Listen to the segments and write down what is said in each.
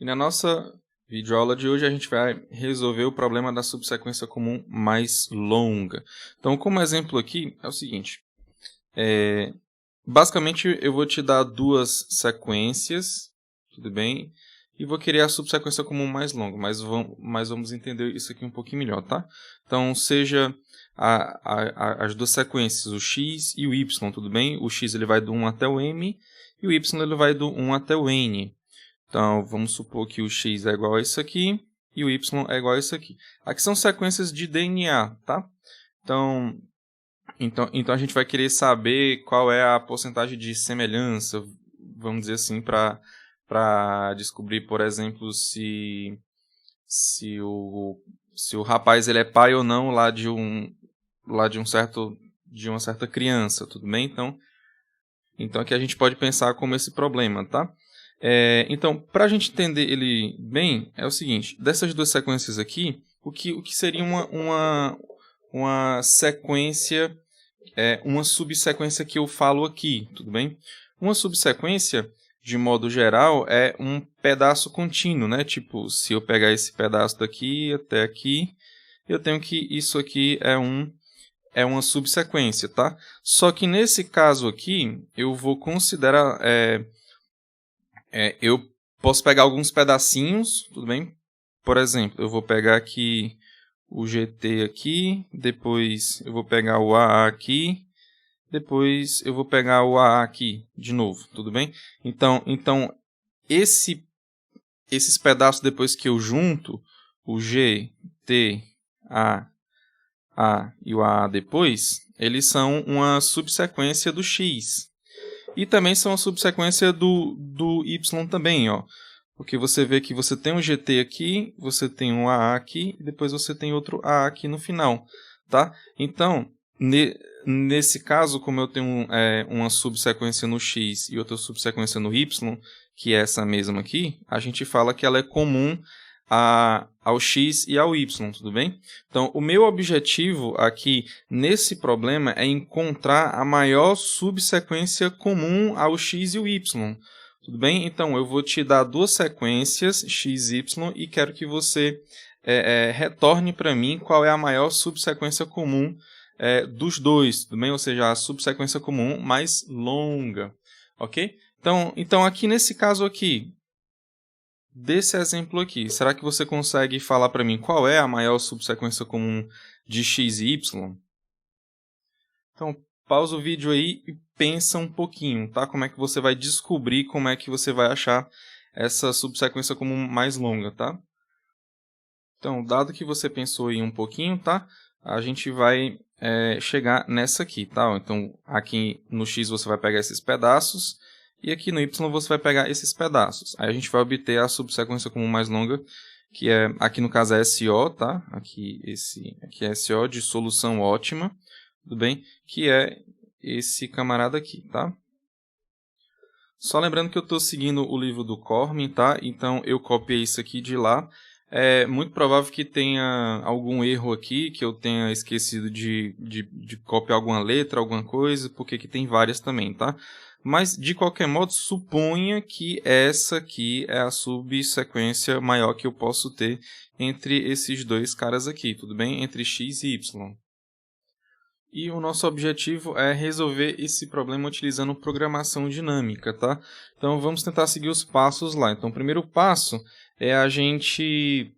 E na nossa videoaula de hoje a gente vai resolver o problema da subsequência comum mais longa. Então, como exemplo aqui, é o seguinte. Basicamente, eu vou te dar duas sequências, tudo bem? E vou querer a subsequência comum mais longa, mas vamos entender isso aqui um pouquinho melhor, tá? Então, seja as duas sequências, o x e o y, tudo bem? O x ele vai do 1 até o m e o y ele vai do 1 até o n. Então, vamos supor que o x é igual a isso aqui e o y é igual a isso aqui. Aqui são sequências de DNA, tá? Então a gente vai querer saber qual é a porcentagem de semelhança, vamos dizer assim, para descobrir, por exemplo, se o rapaz ele é pai ou não lá de uma certa criança, tudo bem? Então aqui a gente pode pensar como esse problema, tá? Então, para a gente entender ele bem, é o seguinte, dessas duas sequências aqui, o que seria uma sequência, uma subsequência que eu falo aqui, tudo bem? Uma subsequência, de modo geral, é um pedaço contínuo, né? Tipo, se eu pegar esse pedaço daqui até aqui, eu tenho que isso aqui é uma subsequência, tá? Só que nesse caso aqui, eu vou considerar... eu posso pegar alguns pedacinhos, tudo bem? Por exemplo, eu vou pegar aqui o GT aqui, depois eu vou pegar o AA aqui, depois eu vou pegar o AA aqui de novo, tudo bem? Então esses pedaços depois que eu junto, o G, T, A e o AA depois, eles são uma subsequência do X. E também são a subsequência do Y também, ó. Porque você vê que você tem um GT aqui, você tem um AA aqui, e depois você tem outro AA aqui no final, tá? Então, nesse caso, como eu tenho uma subsequência no X e outra subsequência no Y, que é essa mesma aqui, a gente fala que ela é comum ao X e ao Y, tudo bem? Então, o meu objetivo aqui nesse problema é encontrar a maior subsequência comum ao X e ao Y, tudo bem? Então, eu vou te dar duas sequências, X e Y, e quero que você retorne para mim qual é a maior subsequência comum dos dois, tudo bem? Ou seja, a subsequência comum mais longa, ok? Então aqui nesse caso aqui, desse exemplo aqui, será que você consegue falar para mim qual é a maior subsequência comum de x e y? Então, pausa o vídeo aí e pensa um pouquinho, tá? Como é que você vai descobrir, como é que você vai achar essa subsequência comum mais longa, tá? Então, dado que você pensou aí um pouquinho, tá? A gente vai chegar nessa aqui, tá? Então, aqui no x você vai pegar esses pedaços, e aqui no y você vai pegar esses pedaços. Aí a gente vai obter a subsequência comum mais longa, que aqui no caso é SO, tá? Aqui é SO de solução ótima, tudo bem? Que é esse camarada aqui, tá? Só lembrando que eu estou seguindo o livro do Cormin, tá? Então eu copiei isso aqui de lá. É muito provável que tenha algum erro aqui, que eu tenha esquecido de copiar alguma letra, alguma coisa, porque aqui tem várias também, tá? Mas, de qualquer modo, suponha que essa aqui é a subsequência maior que eu posso ter entre esses dois caras aqui, tudo bem? Entre x e y. E o nosso objetivo é resolver esse problema utilizando programação dinâmica, tá? Então, vamos tentar seguir os passos lá. Então, o primeiro passo é a gente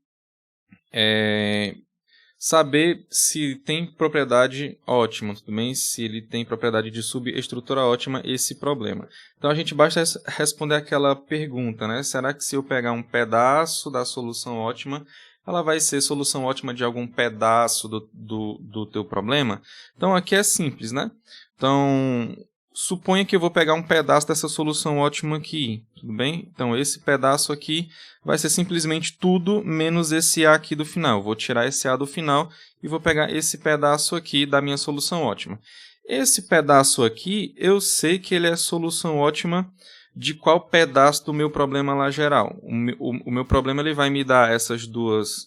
saber se tem propriedade ótima, tudo bem? Se ele tem propriedade de subestrutura ótima, esse problema. Então, a gente basta responder aquela pergunta, né? Será que se eu pegar um pedaço da solução ótima, ela vai ser solução ótima de algum pedaço do teu problema? Então, aqui é simples, né? Então, suponha que eu vou pegar um pedaço dessa solução ótima aqui, tudo bem? Então, esse pedaço aqui vai ser simplesmente tudo menos esse A aqui do final. Eu vou tirar esse A do final e vou pegar esse pedaço aqui da minha solução ótima. Esse pedaço aqui, eu sei que ele é solução ótima de qual pedaço do meu problema lá geral. O meu problema ele vai me dar essas duas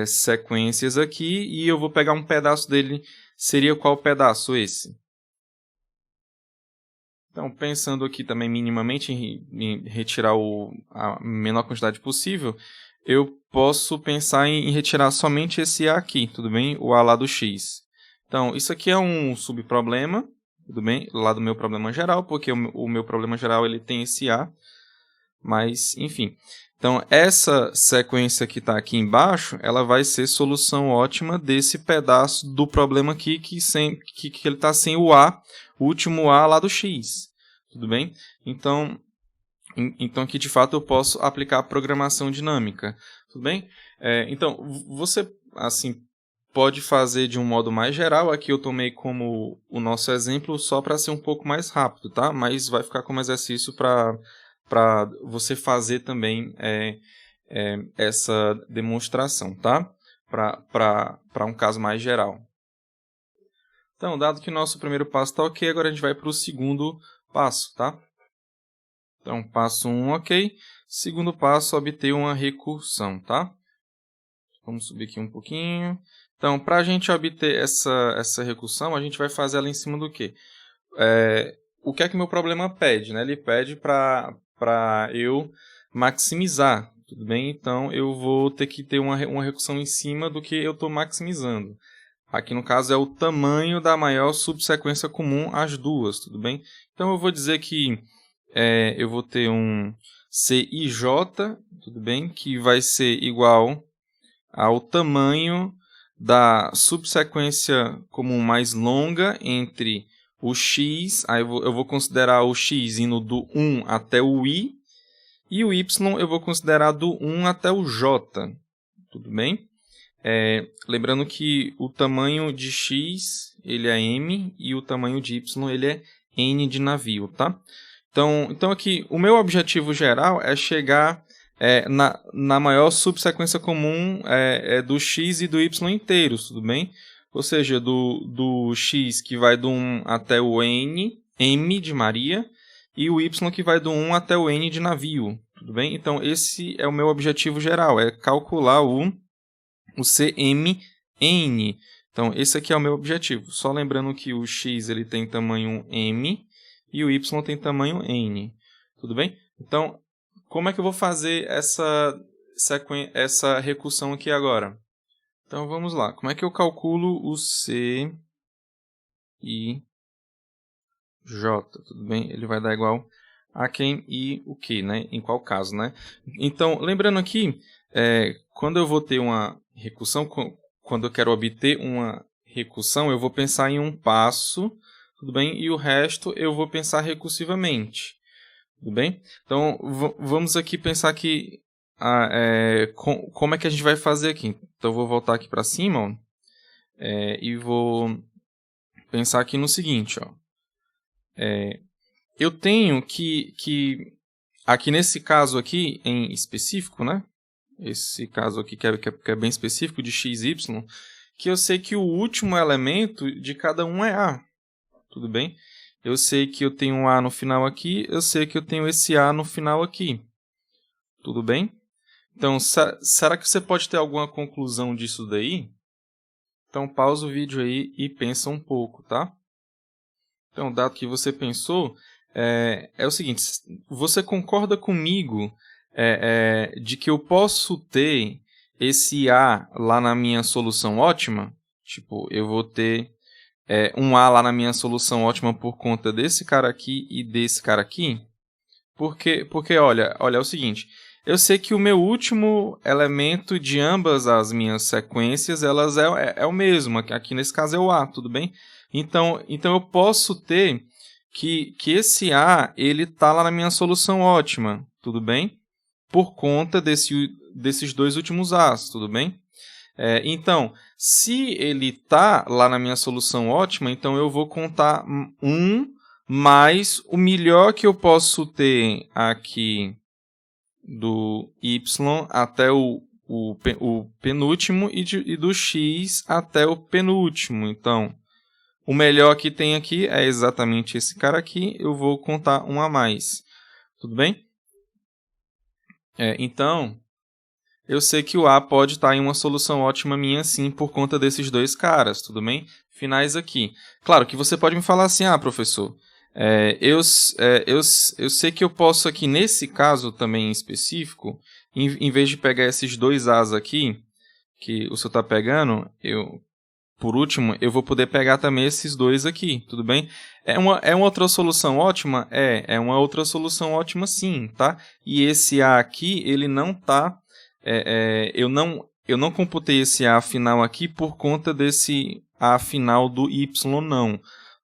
sequências aqui e eu vou pegar um pedaço dele. Seria qual pedaço esse? Então, pensando aqui também minimamente em retirar a menor quantidade possível, eu posso pensar em retirar somente esse A aqui, tudo bem? O A lá do X. Então, isso aqui é um subproblema, tudo bem? Lá do meu problema geral, porque o meu problema geral ele tem esse A, mas, enfim. Então, essa sequência que está aqui embaixo, ela vai ser solução ótima desse pedaço do problema aqui que ele está sem o A, o último A lá do X. Tudo bem? Então aqui, de fato, eu posso aplicar a programação dinâmica. Tudo bem? Então, você, assim, pode fazer de um modo mais geral. Aqui eu tomei como o nosso exemplo só para ser um pouco mais rápido, tá? Mas vai ficar como exercício para você fazer também essa demonstração, tá? Para um caso mais geral. Então, dado que o nosso primeiro passo está ok, agora a gente vai para o segundo passo, tá? Então, passo 1, ok. Segundo passo, obter uma recursão, tá? Vamos subir aqui um pouquinho. Então, para a gente obter essa recursão, a gente vai fazer ela em cima do quê? O que é que meu problema pede? Né? Ele pede para eu maximizar, tudo bem? Então, eu vou ter que ter uma recursão em cima do que eu estou maximizando. Aqui, no caso, é o tamanho da maior subsequência comum às duas, tudo bem? Então, eu vou dizer que eu vou ter um CIJ, tudo bem? Que vai ser igual ao tamanho da subsequência comum mais longa entre o x, aí eu vou considerar o x indo do 1 até o i, e o y eu vou considerar do 1 até o j, tudo bem? Lembrando que o tamanho de x ele é m e o tamanho de y ele é n de navio, tá? Então aqui, o meu objetivo geral é chegar na maior subsequência comum do x e do y inteiros, tudo bem? Ou seja, do x que vai do 1 até o n, m de Maria, e o y que vai do 1 até o n de navio, tudo bem? Então esse é o meu objetivo geral, é calcular o CMN. Então esse aqui é o meu objetivo. Só lembrando que o x ele tem tamanho m, e o y tem tamanho n. Tudo bem? Então, como é que eu vou fazer essa recursão aqui agora? Então, vamos lá. Como é que eu calculo o C e J? Tudo bem? Ele vai dar igual a quem e o que, né? Em qual caso, né? Então, lembrando aqui, quando eu vou ter uma recursão, quando eu quero obter uma recursão, eu vou pensar em um passo, tudo bem? E o resto eu vou pensar recursivamente, tudo bem? Então, vamos aqui pensar que como é que a gente vai fazer aqui. Então, eu vou voltar aqui para cima, ó, e vou pensar aqui no seguinte, ó. Eu tenho que aqui nesse caso aqui em específico, né? Esse caso aqui que é bem específico de x, y, que eu sei que o último elemento de cada um é A. Tudo bem? Eu sei que eu tenho um A no final aqui, eu sei que eu tenho esse A no final aqui. Tudo bem? Então, será que você pode ter alguma conclusão disso daí? Então, pausa o vídeo aí e pensa um pouco, tá? Então, dado que você pensou, é o seguinte, você concorda comigo de que eu posso ter esse A lá na minha solução ótima? Tipo, eu vou ter um A lá na minha solução ótima por conta desse cara aqui e desse cara aqui? Porque olha, é o seguinte, eu sei que o meu último elemento de ambas as minhas sequências, elas é o mesmo, aqui nesse caso é o A, tudo bem? Então eu posso ter que esse A, ele está lá na minha solução ótima, tudo bem? Por conta desses dois últimos A's, tudo bem? Então, se ele está lá na minha solução ótima, então eu vou contar 1 mais o melhor que eu posso ter aqui do y até o penúltimo e do x até o penúltimo. Então, o melhor que tem aqui é exatamente esse cara aqui, eu vou contar 1 a mais. Tudo bem? Então, eu sei que o A pode estar em uma solução ótima minha, sim, por conta desses dois caras, tudo bem? Finais aqui. Claro que você pode me falar assim, professor, Eu sei que eu posso aqui, nesse caso também em específico, em vez de pegar esses dois As aqui, que o senhor está pegando, por último, eu vou poder pegar também esses dois aqui, tudo bem? É uma outra solução ótima? É uma outra solução ótima sim, tá? E esse A aqui, ele não está... eu não computei esse A final aqui por conta desse A final do Y não,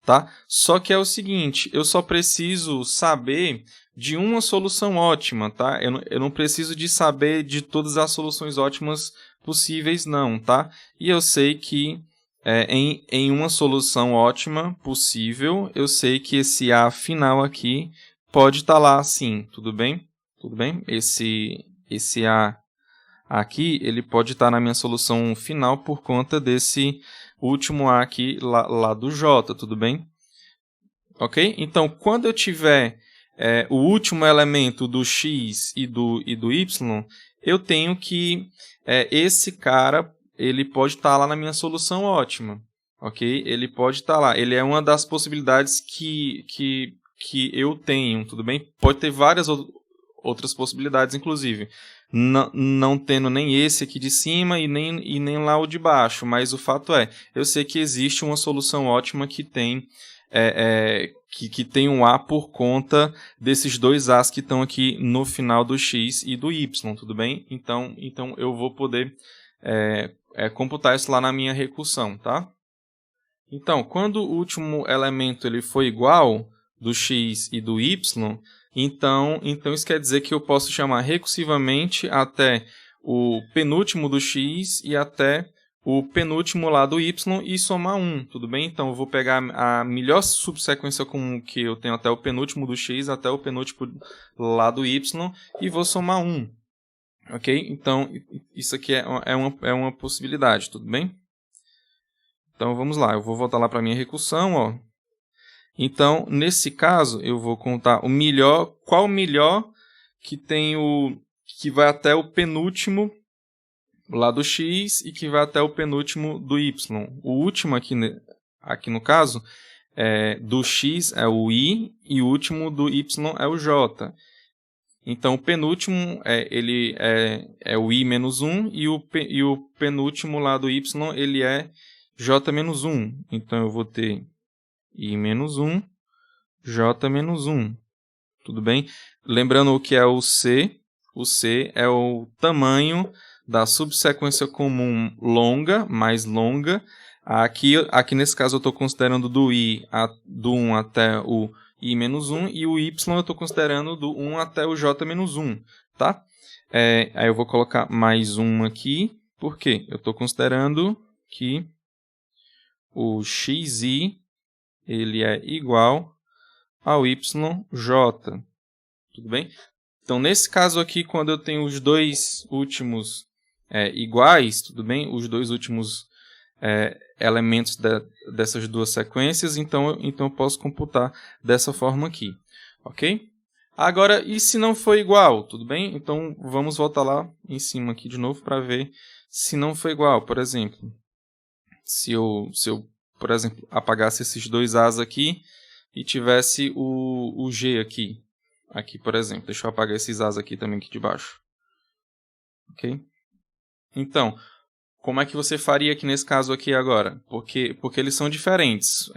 tá? Só que é o seguinte, eu só preciso saber de uma solução ótima, tá? Eu não preciso de saber de todas as soluções ótimas possíveis não, tá? E eu sei que em uma solução ótima possível, eu sei que esse A final aqui pode estar lá sim, tudo bem? Tudo bem? Esse A aqui, ele pode estar na minha solução final por conta desse último A aqui lá do J, tudo bem? Ok? Então, quando eu tiver o último elemento do X e do Y, eu tenho que esse cara ele pode estar lá na minha solução ótima, ok? Ele pode estar lá. Ele é uma das possibilidades que eu tenho, tudo bem? Pode ter várias outras possibilidades, inclusive. Não tendo nem esse aqui de cima e nem lá o de baixo, mas o fato eu sei que existe uma solução ótima que tem que tem um A por conta desses dois As que estão aqui no final do X e do Y, tudo bem? Então eu vou poder computar isso lá na minha recursão, tá? Então, quando o último elemento ele for igual do X e do Y, então isso quer dizer que eu posso chamar recursivamente até o penúltimo do X e até o penúltimo lá do Y e somar 1, tudo bem? Então eu vou pegar a melhor subsequência comum que eu tenho até o penúltimo do X, até o penúltimo lá do Y e vou somar 1. Ok? Então isso aqui é uma possibilidade, tudo bem? Então vamos lá, eu vou voltar lá para a minha recursão, ó. Então, nesse caso, eu vou contar o melhor, qual o melhor que tem que vai até o penúltimo lá do X e que vai até o penúltimo do Y. O último aqui no caso, do X é o I e o último do Y é o J. Então, o penúltimo ele é o I menos 1 e o penúltimo lá do Y ele é J menos 1. Então, eu vou ter I menos 1, J menos 1. Tudo bem? Lembrando o que é o C. O C é o tamanho da subsequência comum longa, mais longa. Aqui nesse caso eu estou considerando do 1 até o I menos 1 e o Y eu estou considerando do 1 até o J menos 1. Tá? Aí eu vou colocar mais 1 aqui. Por quê? Eu estou considerando que o XI ele é igual ao YJ. Tudo bem? Então, nesse caso aqui, quando eu tenho os dois últimos iguais, tudo bem? Os dois últimos elementos dessas duas sequências, então eu posso computar dessa forma aqui. Ok? Agora, e se não for igual? Tudo bem? Então, vamos voltar lá em cima aqui de novo para ver se não for igual. Por exemplo, se eu por exemplo, apagasse esses dois As aqui e tivesse o G aqui. Aqui, por exemplo. Deixa eu apagar esses As aqui também aqui de baixo. Ok? Então, como é que você faria aqui nesse caso aqui agora? Porque eles são diferentes.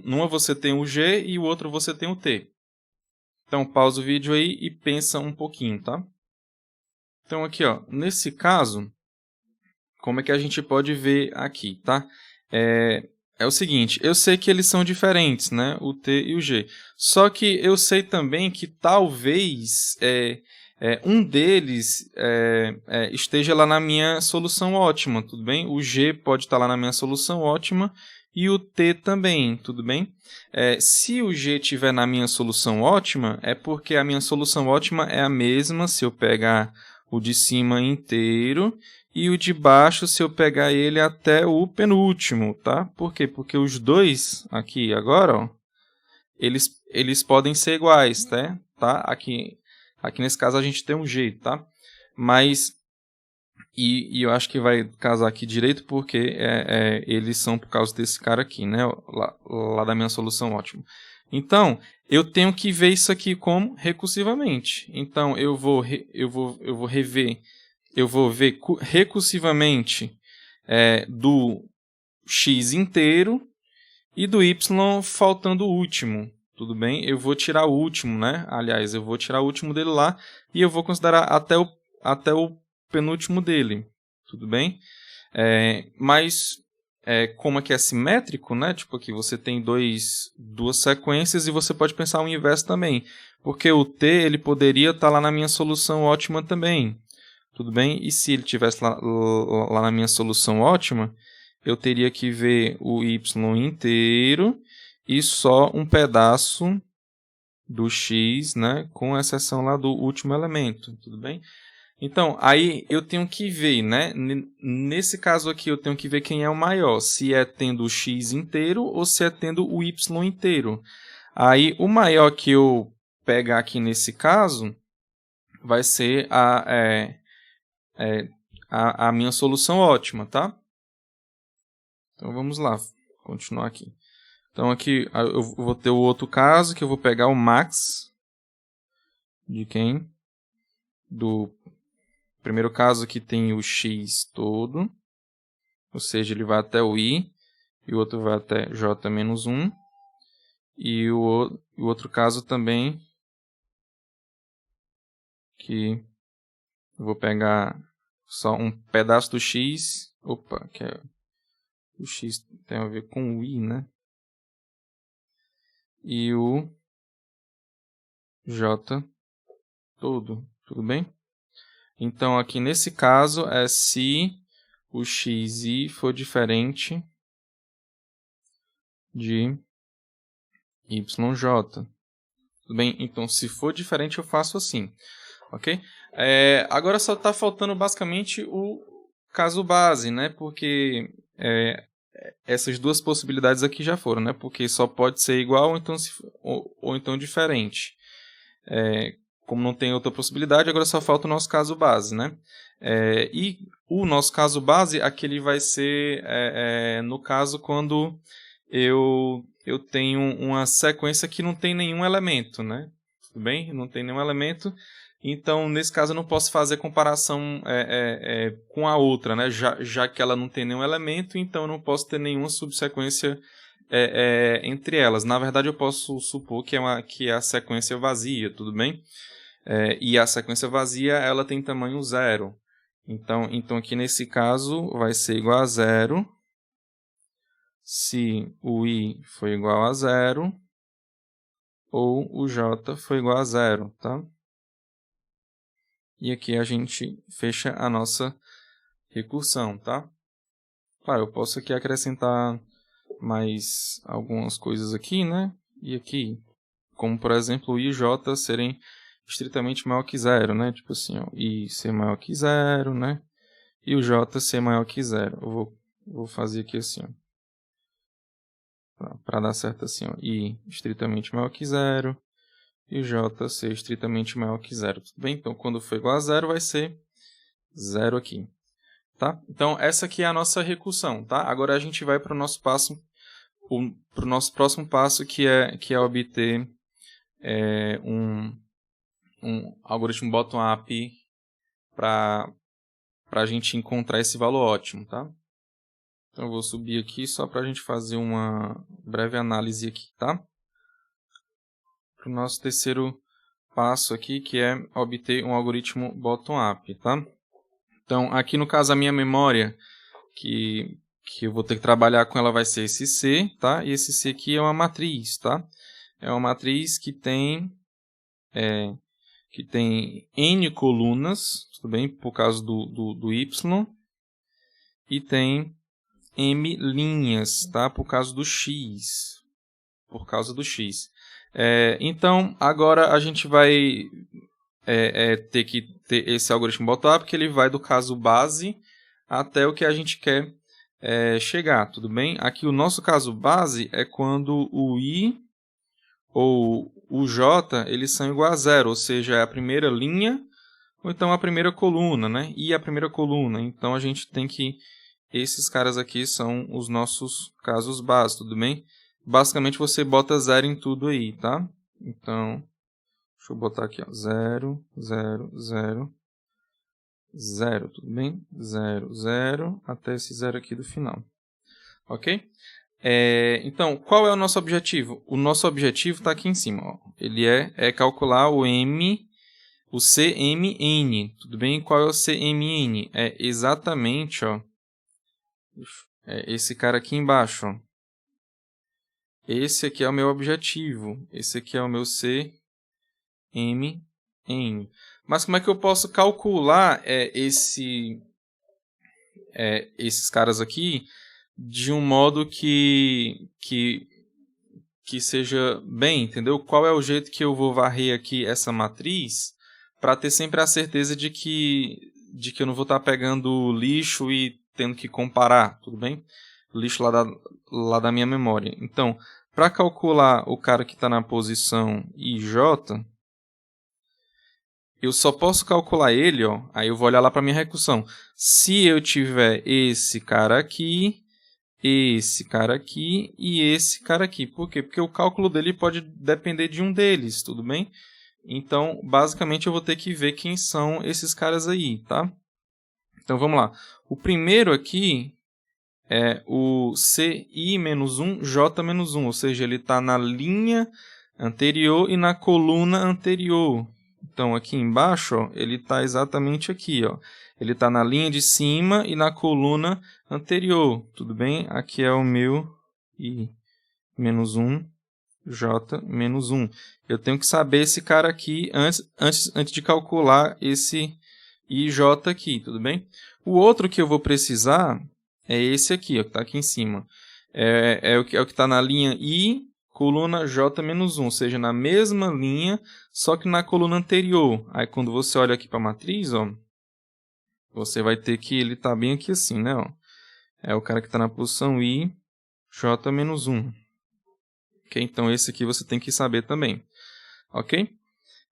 Numa você tem o G e o outro você tem o T. Então, pausa o vídeo aí e pensa um pouquinho, tá? Então, aqui, ó, nesse caso, como é que a gente pode ver aqui, tá? É o seguinte, eu sei que eles são diferentes, né? O T e o G. Só que eu sei também que talvez um deles esteja lá na minha solução ótima, tudo bem? O G pode estar lá na minha solução ótima e o T também, tudo bem? Se o G estiver na minha solução ótima, é porque a minha solução ótima é a mesma se eu pegar o de cima inteiro e o de baixo se eu pegar ele até o penúltimo, tá? Por quê? Porque os dois aqui agora, ó, eles podem ser iguais, tá? Aqui nesse caso a gente tem um G, tá? Mas, e eu acho que vai casar aqui direito porque eles são por causa desse cara aqui, né? Lá da minha solução ótima. Então, eu tenho que ver isso aqui como recursivamente. Então, eu vou ver recursivamente do x inteiro e do y faltando o último. Tudo bem? Eu vou tirar o último, né? Aliás, eu vou tirar o último dele lá e eu vou considerar até o penúltimo dele. Tudo bem? Mas como aqui é simétrico, né? Tipo aqui você tem duas sequências e você pode pensar o inverso também. Porque o t ele poderia estar lá na minha solução ótima também. Tudo bem? E se ele estivesse lá na minha solução ótima, eu teria que ver o y inteiro e só um pedaço do x, né? Com exceção lá do último elemento. Tudo bem? Então, aí eu tenho que ver, né? Nesse caso aqui, eu tenho que ver quem é o maior. Se é tendo o x inteiro ou se é tendo o y inteiro. Aí, o maior que eu pegar aqui nesse caso vai ser a minha solução ótima, tá? Então, vamos lá. Continuar aqui. Então, aqui eu vou ter o outro caso, que eu vou pegar o max de quem? Do primeiro caso aqui tem o x todo, ou seja, ele vai até o i, e o outro vai até j-1. E o outro caso também, que eu vou pegar só um pedaço do x, que é o x tem a ver com o i, né? E o j todo, tudo bem? Então, aqui nesse caso, é se o xi for diferente de yj. Tudo bem? Então, se for diferente, eu faço assim. Ok? Agora só está faltando basicamente o caso base, né? Porque essas duas possibilidades aqui já foram, né? Porque só pode ser igual ou então diferente. Como não tem outra possibilidade, agora só falta o nosso caso base, né? E o nosso caso base, aqui ele vai ser, no caso, quando eu tenho uma sequência que não tem nenhum elemento, né? Tudo bem? Não tem nenhum elemento. Então, nesse caso, eu não posso fazer comparação com a outra, né? Já que ela não tem nenhum elemento, então eu não posso ter nenhuma subsequência entre elas. Na verdade, eu posso supor que é a sequência vazia, tudo bem? E a sequência vazia ela tem tamanho 0. Então, aqui nesse caso, vai ser igual a 0 se o i for igual a 0 ou o j for igual a 0, tá? E aqui a gente fecha a nossa recursão, tá? Claro, eu posso aqui acrescentar mais algumas coisas aqui, né? E aqui, como por exemplo, o i e j serem estritamente maior que 0, né? Tipo assim, ó, i ser maior que 0, né? E o j ser maior que 0. Eu vou fazer aqui assim, ó. Para dar certo assim, ó. I estritamente maior que 0 e o j ser estritamente maior que 0. Tudo bem? Então, quando for igual a 0, vai ser 0 aqui. Tá? Então, essa aqui é a nossa recursão. Tá? Agora a gente vai para o nosso próximo passo, que é obter um algoritmo bottom-up para a gente encontrar esse valor ótimo. Tá? Então, eu vou subir aqui só para a gente fazer uma breve análise aqui. Tá? Para o nosso terceiro passo aqui, que é obter um algoritmo bottom-up. Tá? Então, aqui no caso, a minha memória, que eu vou ter que trabalhar com ela, vai ser esse C, tá? E esse C aqui é uma matriz, tá? É uma matriz que tem N colunas, tudo bem? Por causa do Y. E tem M linhas, tá? Por causa do X. Então, agora a gente vai ter que ter esse algoritmo bottom-up, que ele vai do caso base até o que a gente quer chegar, tudo bem? Aqui o nosso caso base é quando o i ou o j eles são igual a 0, ou seja, é a primeira linha ou então a primeira coluna, né? E a primeira coluna. Então a gente tem que esses caras aqui são os nossos casos básicos, tudo bem? basicamente você bota 0 em tudo aí, tá? Então, deixa eu botar aqui, ó, 0, 0, 0, 0, tudo bem? 0, 0, até esse 0 aqui do final. Ok? Então, qual é o nosso objetivo? O nosso objetivo está aqui em cima. Ó. Ele é calcular o CMN. Tudo bem? Qual é o CMN? É exatamente esse cara aqui embaixo. Ó. Esse aqui é o meu objetivo. Esse aqui é o meu CMN. Mas como é que eu posso calcular esses caras aqui de um modo que seja bem, entendeu? Qual é o jeito que eu vou varrer aqui essa matriz para ter sempre a certeza de que eu não vou estar pegando lixo e tendo que comparar, tudo bem? Lixo lá da minha memória. Então, para calcular o cara que está na posição IJ, eu só posso calcular ele, aí eu vou olhar lá para minha recursão. Se eu tiver esse cara aqui e esse cara aqui. Por quê? Porque o cálculo dele pode depender de um deles, tudo bem? Então, basicamente, eu vou ter que ver quem são esses caras aí, tá? Então, vamos lá. O primeiro aqui é o CI-1J-1, ou seja, ele está na linha anterior e na coluna anterior. Então, aqui embaixo, ele está exatamente aqui, Ele está na linha de cima e na coluna anterior, tudo bem? Aqui é o meu I-1, J-1. Eu tenho que saber esse cara aqui antes de calcular esse IJ aqui, tudo bem? O outro que eu vou precisar é esse aqui, que está aqui em cima. É o que está na linha I, coluna J-1, ou seja, na mesma linha, só que na coluna anterior. Aí quando você olha aqui para a matriz, você vai ter que ele está bem aqui assim, né? É o cara que está na posição I, J-1. Ok? Então esse aqui você tem que saber também. Ok?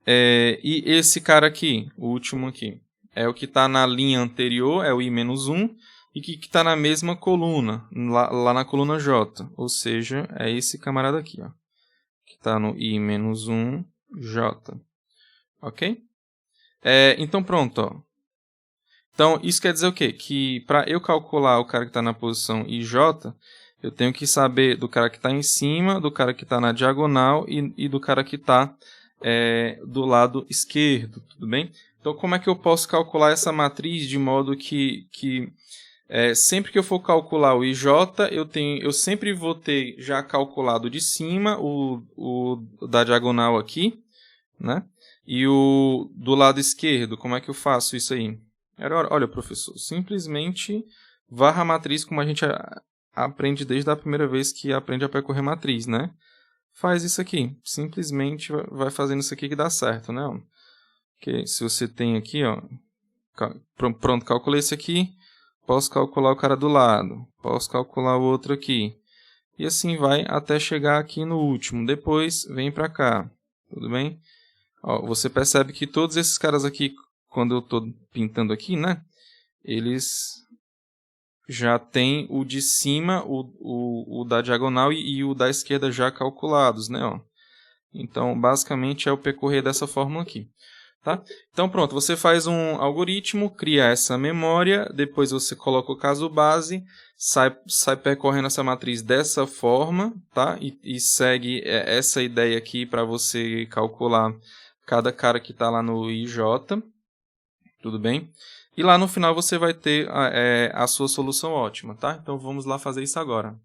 E esse cara aqui, o último aqui, é o que está na linha anterior, é o I-1, e que está na mesma coluna, lá na coluna J. Ou seja, é esse camarada aqui, que está no I-1, J. Ok? Então, pronto. Então, isso quer dizer o quê? Que para eu calcular o cara que está na posição IJ, eu tenho que saber do cara que está em cima, do cara que está na diagonal e do cara que está do lado esquerdo, tudo bem? Então, como é que eu posso calcular essa matriz de modo que sempre que eu for calcular o IJ, eu sempre vou ter já calculado de cima o da diagonal aqui, né? E o do lado esquerdo, como é que eu faço isso aí? Olha, professor, simplesmente varra a matriz como a gente aprende desde a primeira vez que aprende a percorrer matriz, né? Faz isso aqui, simplesmente vai fazendo isso aqui que dá certo, né? Porque se você tem aqui, pronto, calculei esse aqui, posso calcular o cara do lado, posso calcular o outro aqui, e assim vai até chegar aqui no último. Depois vem para cá, tudo bem? Você percebe que todos esses caras aqui, quando eu estou pintando aqui, né? Eles já tem o de cima, o da diagonal e o da esquerda já calculados, né? Então, basicamente, é o percorrer dessa forma aqui. Tá? Então, pronto, você faz um algoritmo, cria essa memória, depois você coloca o caso base, sai percorrendo essa matriz dessa forma, tá? E segue essa ideia aqui para você calcular cada cara que está lá no IJ, tudo bem? E lá no final você vai ter a sua solução ótima, tá? Então vamos lá fazer isso agora.